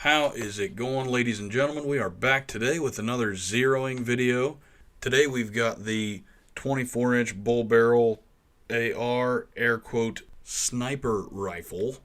How is it going, ladies and gentlemen? We are back today with another zeroing video. Today we've got the 24-inch Bull Barrel AR air quote sniper rifle.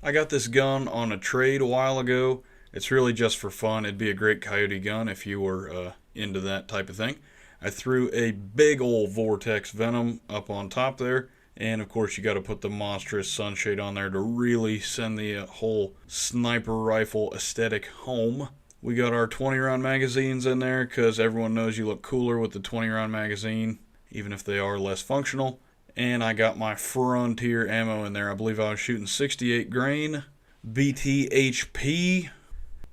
I got this gun on a trade a while ago. It's really just for fun. It'd be a great coyote gun if you were into that type of thing. I threw a big old Vortex Venom up on top there. And of course you got to put the monstrous sunshade on there to really send the whole sniper rifle aesthetic home. We got our 20 round magazines in there because everyone knows you look cooler with the 20 round magazine, even if they are less functional. And I got my Frontier ammo in there. I believe I was shooting 68 grain BTHP.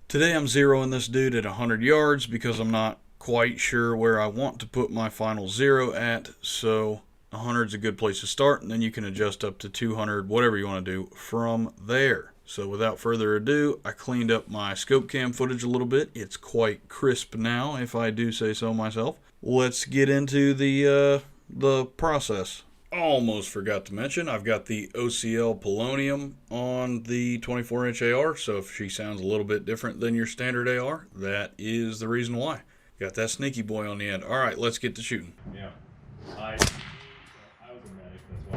Today I'm zeroing this dude at 100 yards because I'm not quite sure where I want to put my final zero at, so 100 is a good place to start, and then you can adjust up to 200, whatever you want to do from there. So without further ado, I cleaned up my scope cam footage a little bit. It's quite crisp now, if I do say so myself. Let's get into the process. Almost forgot to mention, I've got the OCL Polonium on the 24-inch AR, so if she sounds a little bit different than your standard AR, that is the reason why. Got that sneaky boy on the end. All right, let's get to shooting. Yeah. I was a medic, that's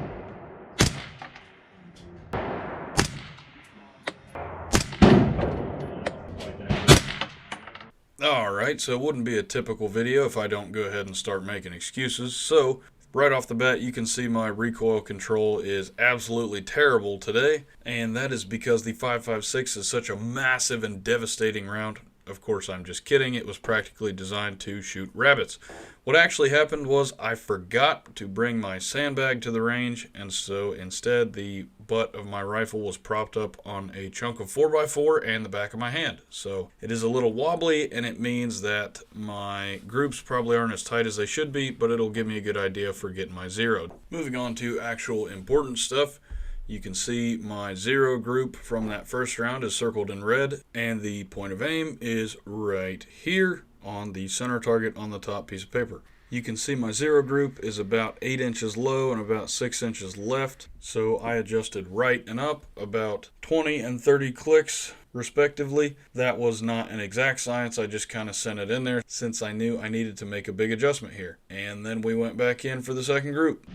why. Alright, so it wouldn't be a typical video if I don't go ahead and start making excuses. So, right off the bat, you can see my recoil control is absolutely terrible today. And that is because the 5.56 is such a massive and devastating round. Of course, I'm just kidding. It was practically designed to shoot rabbits. What actually happened was I forgot to bring my sandbag to the range, and so instead the butt of my rifle was propped up on a chunk of 4x4 and the back of my hand. So it is a little wobbly, and it means that my groups probably aren't as tight as they should be, but it'll give me a good idea for getting my zeroed. Moving on to actual important stuff. You can see my zero group from that first round is circled in red, and the point of aim is right here on the center target on the top piece of paper. You can see my zero group is about 8 inches low and about 6 inches left, so I adjusted right and up about 20 and 30 clicks respectively. That was not an exact science, I just kind of sent it in there since I knew I needed to make a big adjustment here. And then we went back in for the second group.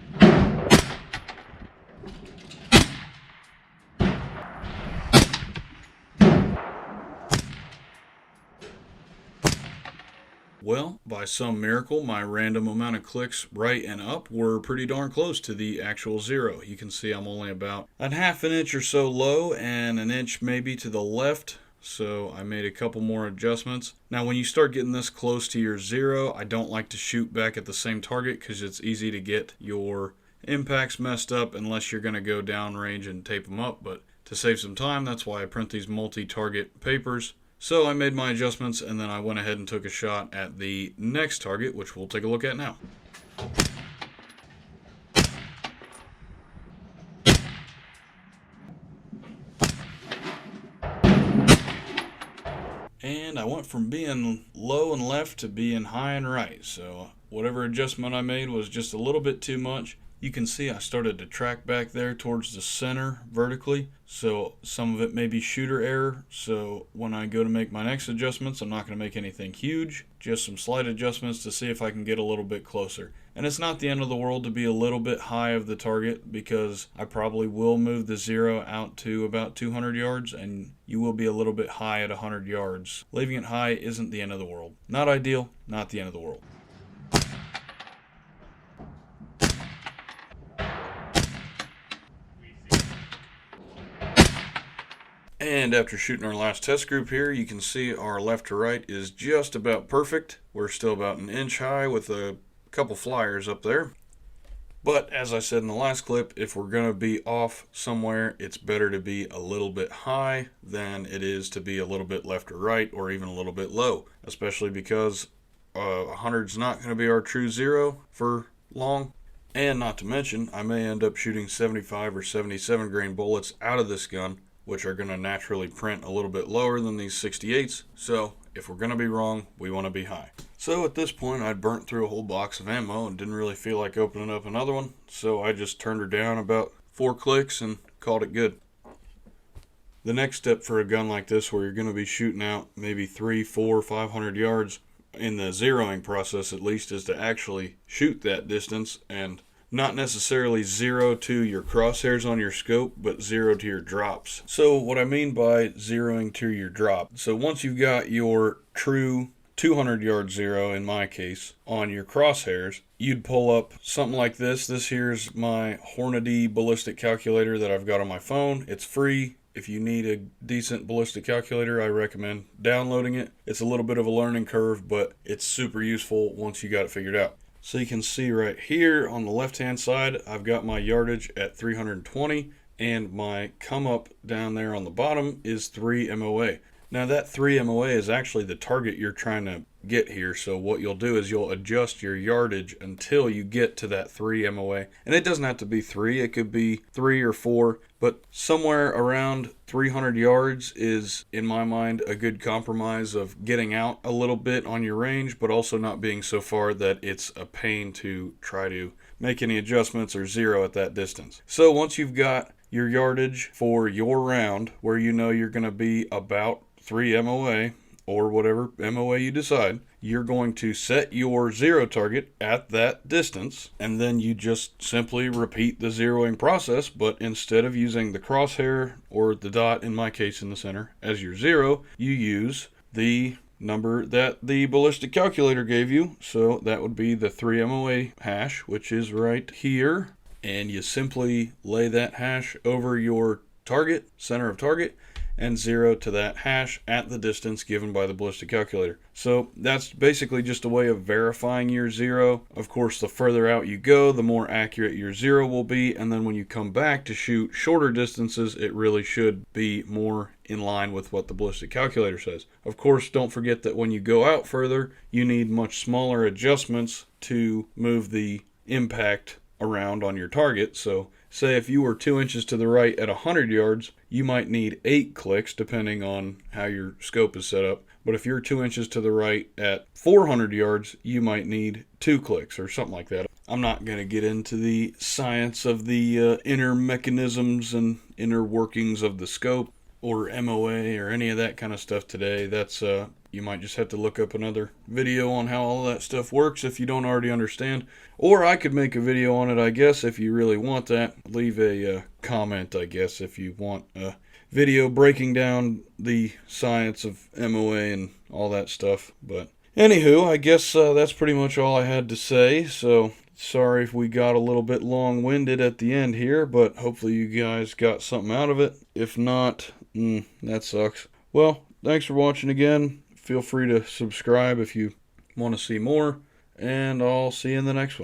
Well, by some miracle, my random amount of clicks right and up were pretty darn close to the actual zero. You can see I'm only about a half an inch or so low and an inch maybe to the left. So I made a couple more adjustments. Now when you start getting this close to your zero, I don't like to shoot back at the same target because it's easy to get your impacts messed up unless you're going to go down range and tape them up. But to save some time, that's why I print these multi-target papers. So I made my adjustments, and then I went ahead and took a shot at the next target, which we'll take a look at now. And I went from being low and left to being high and right, so whatever adjustment I made was just a little bit too much. You can see I started to track back there towards the center vertically, so some of it may be shooter error. So when I go to make my next adjustments, I'm not going to make anything huge, just some slight adjustments to see if I can get a little bit closer. And it's not the end of the world to be a little bit high of the target, because I probably will move the zero out to about 200 yards, and you will be a little bit high at 100 yards. Leaving it high isn't the end of the world. Not ideal, not the end of the world. And after shooting our last test group here, you can see our left to right is just about perfect. We're still about an inch high with a couple flyers up there. But as I said in the last clip, if we're going to be off somewhere, it's better to be a little bit high than it is to be a little bit left or right, or even a little bit low. Especially because 100 is not going to be our true zero for long. And not to mention, I may end up shooting 75 or 77 grain bullets out of this gun, which are going to naturally print a little bit lower than these 68s. So if we're going to be wrong, we want to be high. So at this point, I'd burnt through a whole box of ammo and didn't really feel like opening up another one. So I just turned her down about 4 clicks and called it good. The next step for a gun like this, where you're going to be shooting out maybe 300, 400, 500 yards in the zeroing process at least, is to actually shoot that distance and not necessarily zero to your crosshairs on your scope, but zero to your drops. So what I mean by zeroing to your drop, so once you've got your true 200 yard zero, in my case, on your crosshairs, you'd pull up something like this. This here's my Hornady ballistic calculator that I've got on my phone. It's free. If you need a decent ballistic calculator, I recommend downloading it. It's a little bit of a learning curve, but it's super useful once you got it figured out. So you can see right here on the left hand side, I've got my yardage at 320, and my come up down there on the bottom is 3 MOA. Now that 3 MOA is actually the target you're trying to get here. So what you'll do is you'll adjust your yardage until you get to that 3 MOA. And it doesn't have to be 3, it could be 3 or 4, but somewhere around 300 yards is, in my mind, a good compromise of getting out a little bit on your range, but also not being so far that it's a pain to try to make any adjustments or zero at that distance. So once you've got your yardage for your round, where you know you're going to be about 3 MOA, or whatever MOA you decide, you're going to set your zero target at that distance, and then you just simply repeat the zeroing process, but instead of using the crosshair or the dot, in my case in the center, as your zero, you use the number that the ballistic calculator gave you. So that would be the 3 MOA hash, which is right here, and you simply lay that hash over your target, center of target, and zero to that hash at the distance given by the ballistic calculator. So that's basically just a way of verifying your zero. Of course, the further out you go, the more accurate your zero will be, and then when you come back to shoot shorter distances, it really should be more in line with what the ballistic calculator says. Of course, don't forget that when you go out further, you need much smaller adjustments to move the impact around on your target. So say if you were 2 inches to the right at 100 yards, you might need 8 clicks depending on how your scope is set up. But if you're 2 inches to the right at 400 yards, you might need 2 clicks or something like that. I'm not going to get into the science of the inner mechanisms and inner workings of the scope or MOA or any of that kind of stuff today. That's you might just have to look up another video on how all that stuff works if you don't already understand. Or I could make a video on it, I guess, if you really want that. Leave a comment, I guess, if you want a video breaking down the science of MOA and all that stuff. But anywho, I guess that's pretty much all I had to say. So sorry if we got a little bit long-winded at the end here, but hopefully you guys got something out of it. If not, that sucks. Well, thanks for watching again. Feel free to subscribe if you want to see more, and I'll see you in the next one.